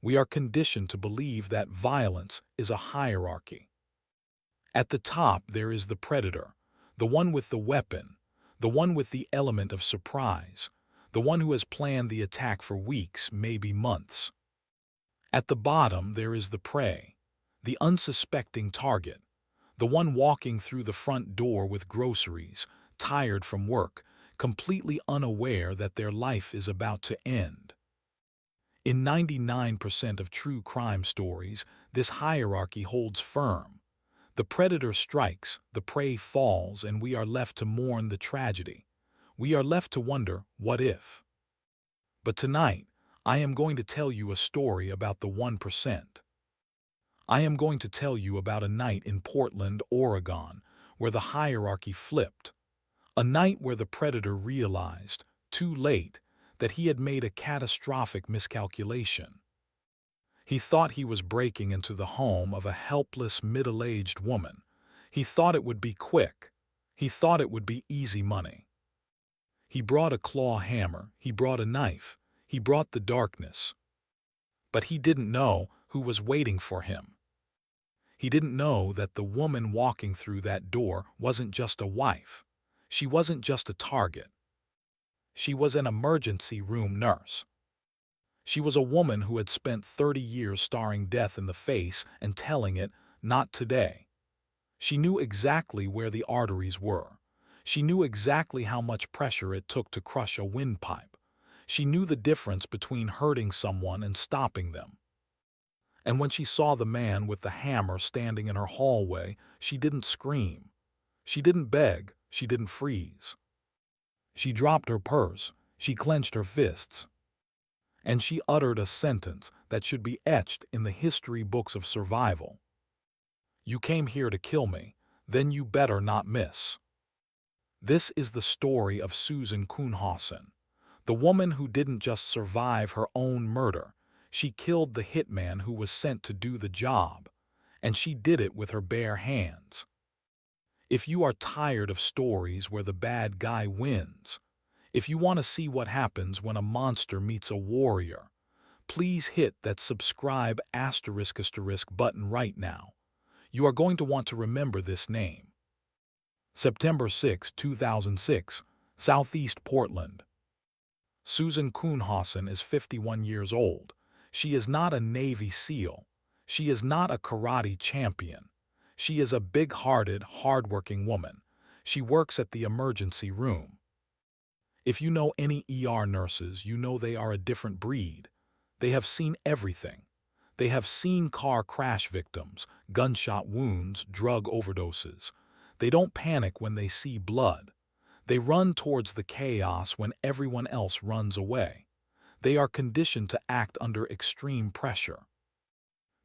We are conditioned to believe that violence is a hierarchy. At the top there is the predator, the one with the weapon, the one with the element of surprise, the one who has planned the attack for weeks, maybe months. At the bottom there is the prey, the unsuspecting target, the one walking through the front door with groceries, tired from work, completely unaware that their life is about to end. In 99% of true crime stories, this hierarchy holds firm. The predator strikes, the prey falls, and we are left to mourn the tragedy. We are left to wonder, what if? But tonight, I am going to tell you a story about the 1%. I am going to tell you about a night in Portland, Oregon, where the hierarchy flipped. A night where the predator realized, too late, that he had made a catastrophic miscalculation. He thought he was breaking into the home of a helpless, middle-aged woman. He thought it would be quick. He thought it would be easy money. He brought a claw hammer, he brought a knife, he brought the darkness. But he didn't know who was waiting for him. He didn't know that the woman walking through that door wasn't just a wife. She wasn't just a target. She was an emergency room nurse. She was a woman who had spent 30 years staring death in the face and telling it, "Not today." She knew exactly where the arteries were. She knew exactly how much pressure it took to crush a windpipe. She knew the difference between hurting someone and stopping them. And when she saw the man with the hammer standing in her hallway, she didn't scream. She didn't beg. She didn't freeze. She dropped her purse. She clenched her fists. And she uttered a sentence that should be etched in the history books of survival. "You came here to kill me, then you better not miss." This is the story of Susan Kuhnhausen, the woman who didn't just survive her own murder, she killed the hitman who was sent to do the job, and she did it with her bare hands. If you are tired of stories where the bad guy wins, if you want to see what happens when a monster meets a warrior, please hit that subscribe ** button right now. You are going to want to remember this name. September 6, 2006, Southeast Portland. Susan Kuhnhausen is 51 years old. She is not a Navy SEAL. She is not a karate champion. She is a big-hearted, hard-working woman. She works at the emergency room. If you know any ER nurses, you know they are a different breed. They have seen everything. They have seen car crash victims, gunshot wounds, drug overdoses. They don't panic when they see blood. They run towards the chaos when everyone else runs away. They are conditioned to act under extreme pressure.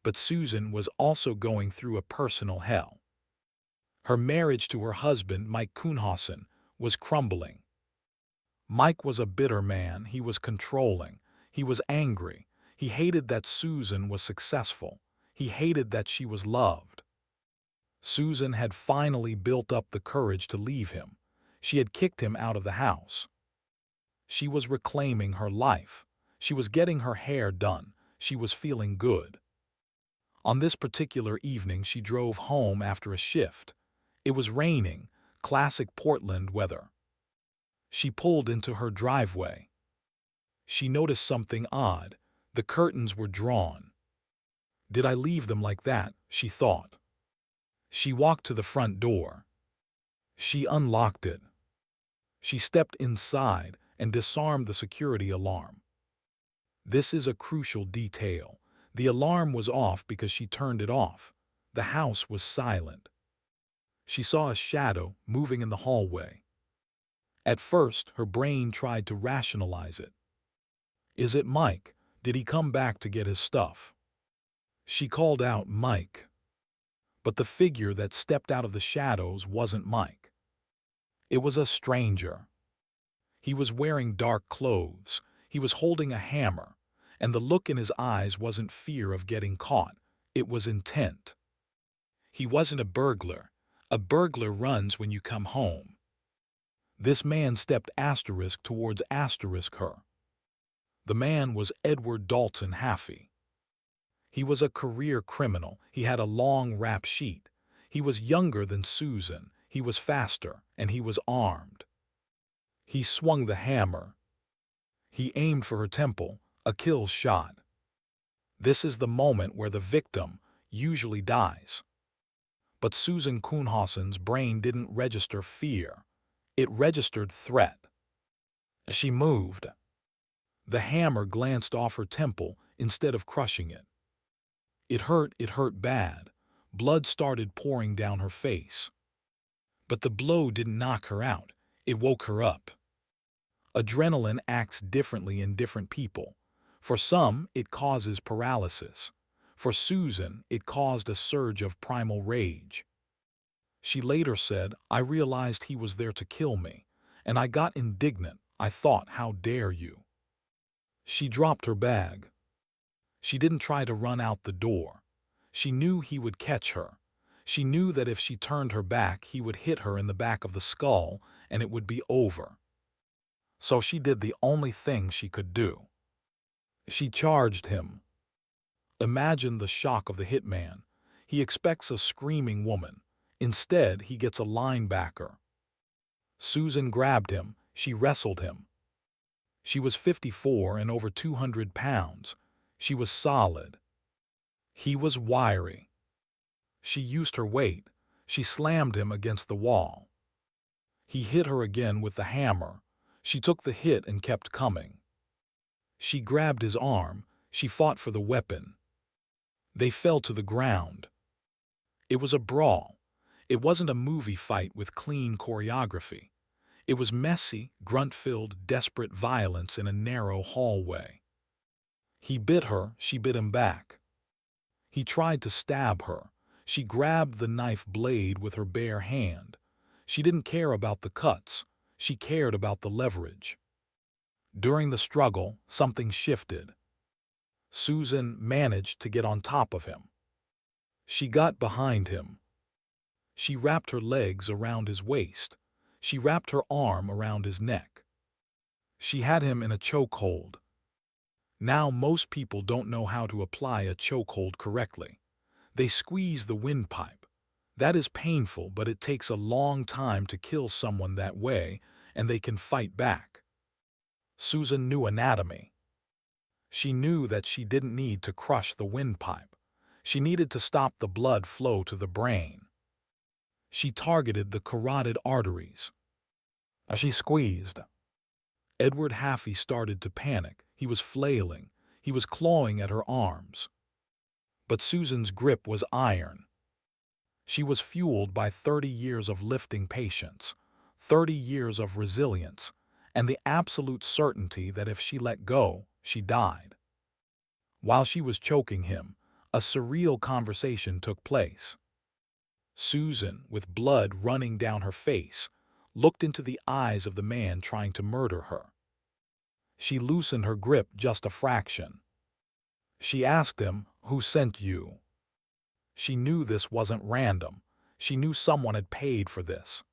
But Susan was also going through a personal hell. Her marriage to her husband, Mike Kuhnhausen, was crumbling. Mike was a bitter man. He was controlling. He was angry. He hated that Susan was successful. He hated that she was loved. Susan had finally built up the courage to leave him. She had kicked him out of the house. She was reclaiming her life. She was getting her hair done. She was feeling good. On this particular evening, she drove home after a shift. It was raining, classic Portland weather. She pulled into her driveway. She noticed something odd. The curtains were drawn. "Did I leave them like that?" she thought. She walked to the front door. She unlocked it. She stepped inside and disarmed the security alarm. This is a crucial detail. The alarm was off because she turned it off. The house was silent. She saw a shadow moving in the hallway. At first, her brain tried to rationalize it. Is it Mike? Did he come back to get his stuff? She called out, "Mike." But the figure that stepped out of the shadows wasn't Mike. It was a stranger. He was wearing dark clothes. He was holding a hammer, and the look in his eyes wasn't fear of getting caught. It was intent. He wasn't a burglar. A burglar runs when you come home. This man stepped towards her. The man was Edward Dalton Haffey. He was a career criminal. He had a long rap sheet. He was younger than Susan. He was faster, and he was armed. He swung the hammer. He aimed for her temple, a kill shot. This is the moment where the victim usually dies. But Susan Kuhnhausen's brain didn't register fear. It registered threat. She moved. The hammer glanced off her temple instead of crushing it. It hurt bad. Blood started pouring down her face. But the blow didn't knock her out. It woke her up. Adrenaline acts differently in different people. For some, it causes paralysis. For Susan, it caused a surge of primal rage. She later said, "I realized he was there to kill me, and I got indignant. I thought, how dare you?" She dropped her bag. She didn't try to run out the door. She knew he would catch her. She knew that if she turned her back, he would hit her in the back of the skull, and it would be over. So she did the only thing she could do. She charged him. Imagine the shock of the hitman. He expects a screaming woman. Instead, he gets a linebacker. Susan grabbed him. She wrestled him. She was 54 and over 200 pounds. She was solid. He was wiry. She used her weight. She slammed him against the wall. He hit her again with the hammer. She took the hit and kept coming. She grabbed his arm. She fought for the weapon. They fell to the ground. It was a brawl. It wasn't a movie fight with clean choreography. It was messy, grunt-filled, desperate violence in a narrow hallway. He bit her, she bit him back. He tried to stab her. She grabbed the knife blade with her bare hand. She didn't care about the cuts. She cared about the leverage. During the struggle, something shifted. Susan managed to get on top of him. She got behind him. She wrapped her legs around his waist. She wrapped her arm around his neck. She had him in a chokehold. Now most people don't know how to apply a chokehold correctly. They squeeze the windpipe. That is painful, but it takes a long time to kill someone that way, and they can fight back. Susan knew anatomy. She knew that she didn't need to crush the windpipe. She needed to stop the blood flow to the brain. She targeted the carotid arteries. As she squeezed, Edward Haffey started to panic. He was flailing. He was clawing at her arms. But Susan's grip was iron. She was fueled by 30 years of lifting patience, 30 years of resilience, and the absolute certainty that if she let go, she died. While she was choking him, a surreal conversation took place. Susan, with blood running down her face, looked into the eyes of the man trying to murder her. She loosened her grip just a fraction. She asked him, "Who sent you?" She knew this wasn't random. She knew someone had paid for this.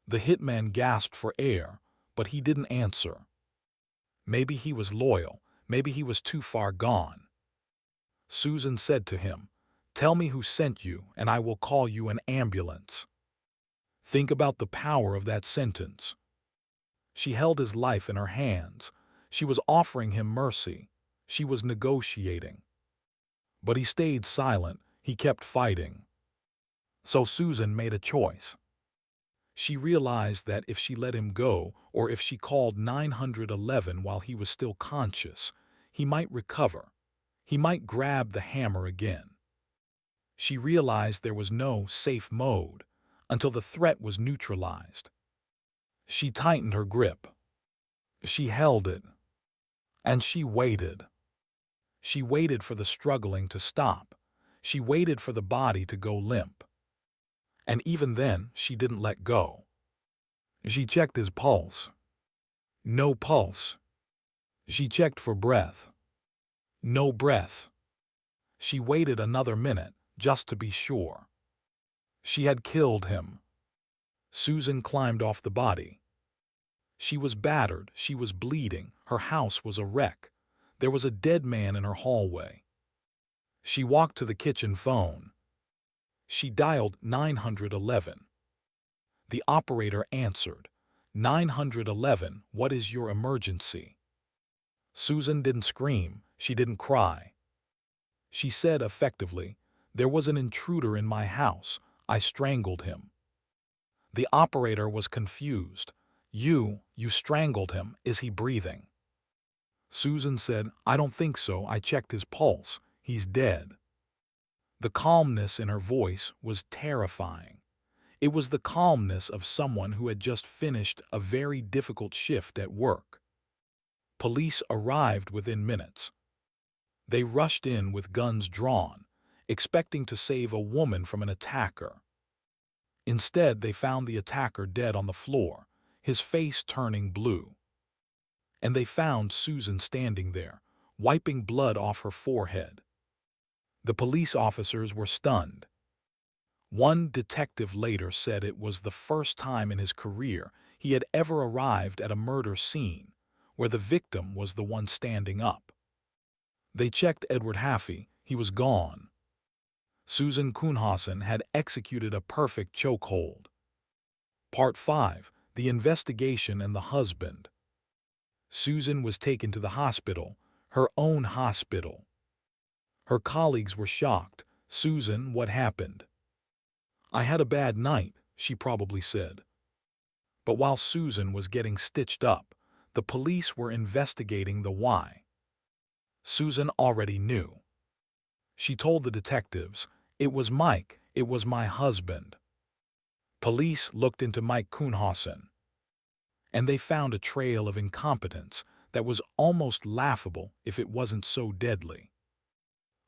The hitman gasped for air, but he didn't answer. Maybe he was loyal. Maybe he was too far gone. Susan said to him, "Tell me who sent you, and I will call you an ambulance." Think about the power of that sentence. She held his life in her hands. She was offering him mercy. She was negotiating. But he stayed silent. He kept fighting. So Susan made a choice. She realized that if she let him go, or if she called 911 while he was still conscious, he might recover. He might grab the hammer again. She realized there was no safe mode until the threat was neutralized. She tightened her grip. She held it. And she waited. She waited for the struggling to stop. She waited for the body to go limp. And even then, she didn't let go. She checked his pulse. No pulse. She checked for breath. No breath. She waited another minute, just to be sure. She had killed him. Susan climbed off the body. She was battered. She was bleeding. Her house was a wreck. There was a dead man in her hallway. She walked to the kitchen phone. She dialed 911. The operator answered. 911, what is your emergency? Susan didn't scream. She didn't cry. She said effectively, there was an intruder in my house. I strangled him. The operator was confused. You strangled him. Is he breathing? Susan said, I don't think so. I checked his pulse. He's dead. The calmness in her voice was terrifying. It was the calmness of someone who had just finished a very difficult shift at work. Police arrived within minutes. They rushed in with guns drawn, expecting to save a woman from an attacker. Instead, they found the attacker dead on the floor, his face turning blue. And they found Susan standing there, wiping blood off her forehead. The police officers were stunned. One detective later said it was the first time in his career he had ever arrived at a murder scene where the victim was the one standing up. They checked Edward Haffey. He was gone. Susan Kuhnhausen had executed a perfect chokehold. Part 5. The Investigation and the Husband. Susan was taken to the hospital, her own hospital. Her colleagues were shocked. Susan, what happened? I had a bad night, she probably said. But while Susan was getting stitched up, the police were investigating the why. Susan already knew. She told the detectives, it was Mike, it was my husband. Police looked into Mike Kuhnhausen, and they found a trail of incompetence that was almost laughable if it wasn't so deadly.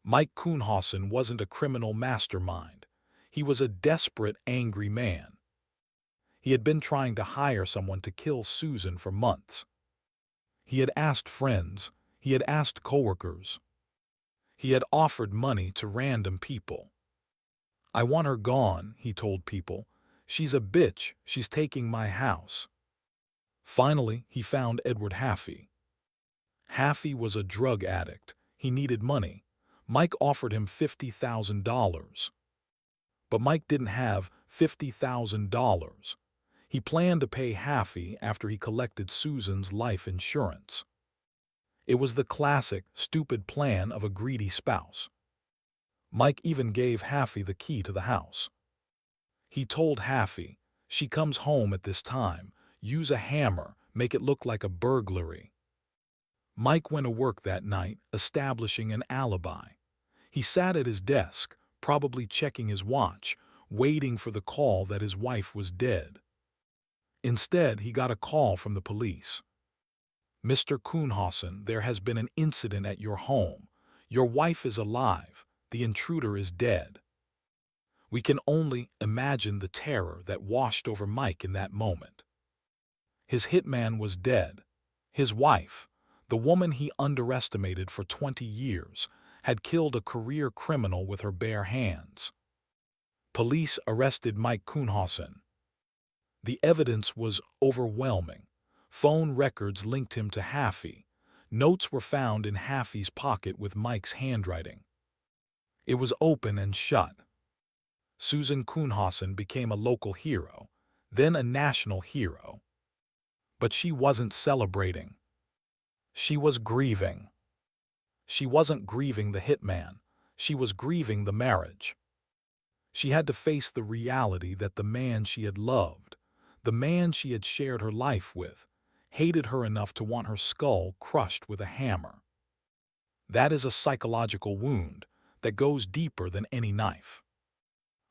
Mike Kuhnhausen wasn't a criminal mastermind. He was a desperate, angry man. He had been trying to hire someone to kill Susan for months. He had asked friends. He had asked coworkers. He had offered money to random people. I want her gone, he told people. She's a bitch. She's taking my house. Finally, he found Edward Haffey. Haffey was a drug addict. He needed money. Mike offered him $50,000. But Mike didn't have $50,000. He planned to pay Haffey after he collected Susan's life insurance. It was the classic, stupid plan of a greedy spouse. Mike even gave Haffey the key to the house. He told Haffey, she comes home at this time, use a hammer, make it look like a burglary. Mike went to work that night, establishing an alibi. He sat at his desk, probably checking his watch, waiting for the call that his wife was dead. Instead, he got a call from the police. Mr. Kuhnhausen, there has been an incident at your home. Your wife is alive. The intruder is dead. We can only imagine the terror that washed over Mike in that moment. His hitman was dead. His wife, the woman he underestimated for 20 years, had killed a career criminal with her bare hands. Police arrested Mike Kuhnhausen. The evidence was overwhelming. Phone records linked him to Haffey. Notes were found in Haffey's pocket with Mike's handwriting. It was open and shut. Susan Kuhnhausen became a local hero, then a national hero. But she wasn't celebrating. She was grieving. She wasn't grieving the hitman. She was grieving the marriage. She had to face the reality that the man she had loved, the man she had shared her life with, hated her enough to want her skull crushed with a hammer. That is a psychological wound that goes deeper than any knife.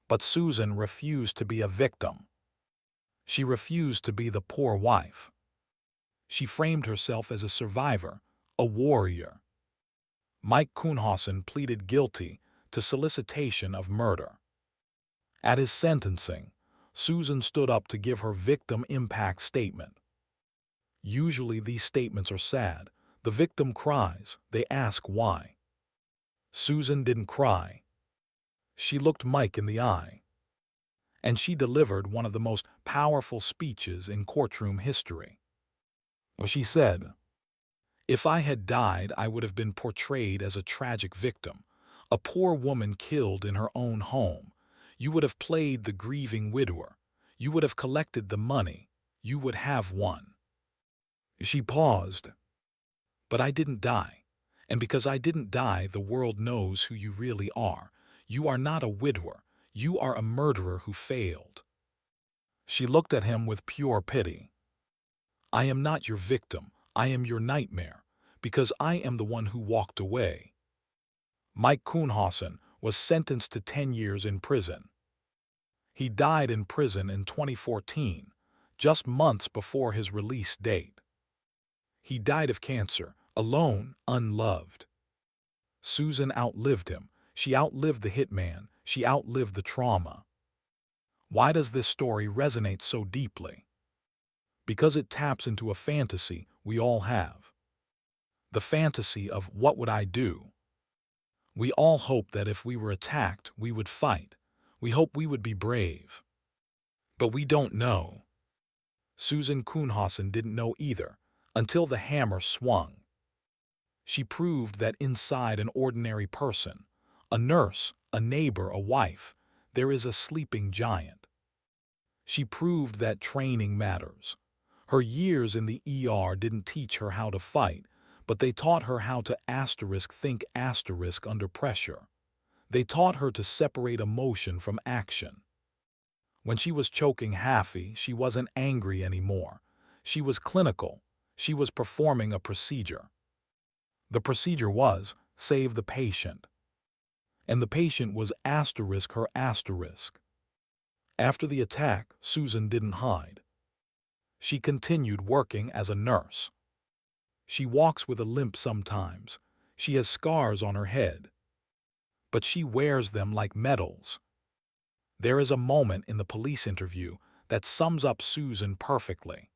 But Susan refused to be a victim. She refused to be the poor wife. She framed herself as a survivor, a warrior. Mike Kuhnhausen pleaded guilty to solicitation of murder. At his sentencing, Susan stood up to give her victim impact statement. Usually these statements are sad. The victim cries. They ask why. Susan didn't cry. She looked Mike in the eye. And she delivered one of the most powerful speeches in courtroom history. She said, "If I had died, I would have been portrayed as a tragic victim, A poor woman killed in her own home. You would have played the grieving widower. You would have collected the money. You would have won. She paused. But I didn't die. And because I didn't die, the world knows who you really are. You are not a widower. You are a murderer who failed. She looked at him with pure pity. I am not your victim. I am your nightmare, because I am the one who walked away. Mike Kuhnhausen was sentenced to 10 years in prison. He died in prison in 2014, just months before his release date. He died of cancer, alone, unloved. Susan outlived him. She outlived the hitman. She outlived the trauma. Why does this story resonate so deeply? Because it taps into a fantasy we all have. The fantasy of what would I do? We all hope that if we were attacked, we would fight. We hope we would be brave. But we don't know. Susan Kuhnhausen didn't know either, until the hammer swung. She proved that inside an ordinary person, a nurse, a neighbor, a wife, there is a sleeping giant. She proved that training matters. Her years in the ER didn't teach her how to fight, but they taught her how to think under pressure. They taught her to separate emotion from action. When she was choking Haffey, she wasn't angry anymore. She was clinical. She was performing a procedure. The procedure was save the patient. And the patient was her asterisk. After the attack, Susan didn't hide. She continued working as a nurse. She walks with a limp sometimes. She has scars on her head. But she wears them like medals. There is a moment in the police interview that sums up Susan perfectly.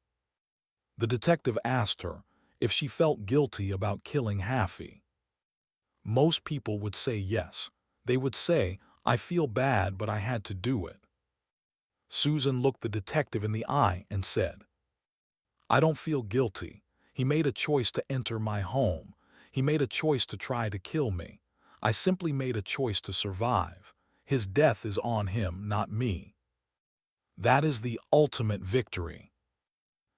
The detective asked her if she felt guilty about killing Haffey. Most people would say yes. They would say, I feel bad, but I had to do it. Susan looked the detective in the eye and said, I don't feel guilty. He made a choice to enter my home. He made a choice to try to kill me. I simply made a choice to survive. His death is on him, not me. That is the ultimate victory.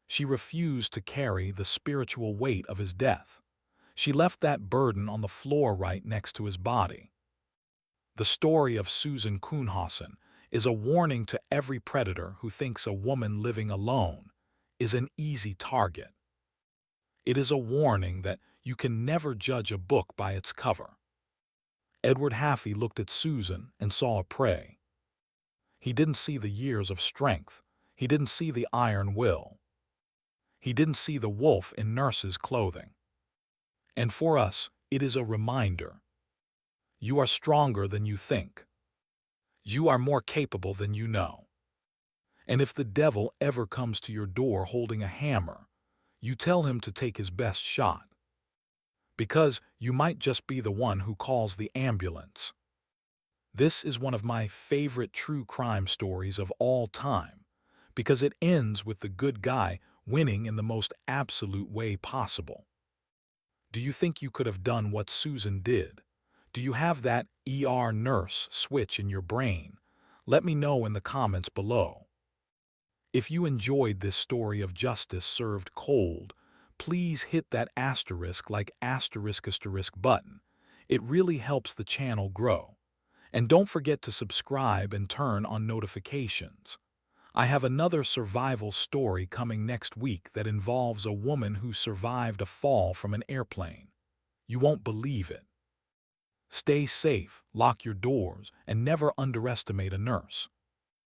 She refused to carry the spiritual weight of his death. She left that burden on the floor right next to his body. The story of Susan Kuhnhausen is a warning to every predator who thinks a woman living alone is an easy target. It is a warning that you can never judge a book by its cover. Edward Haffey looked at Susan and saw a prey. He didn't see the years of strength. He didn't see the iron will. He didn't see the wolf in nurse's clothing. And for us, it is a reminder. You are stronger than you think. You are more capable than you know. And if the devil ever comes to your door holding a hammer, you tell him to take his best shot. Because you might just be the one who calls the ambulance. This is one of my favorite true crime stories of all time, because it ends with the good guy winning in the most absolute way possible. Do you think you could have done what Susan did? Do you have that ER nurse switch in your brain? Let me know in the comments below. If you enjoyed this story of justice served cold, please hit that asterisk button. It really helps the channel grow. And don't forget to subscribe and turn on notifications. I have another survival story coming next week that involves a woman who survived a fall from an airplane. You won't believe it. Stay safe, lock your doors, and never underestimate a nurse.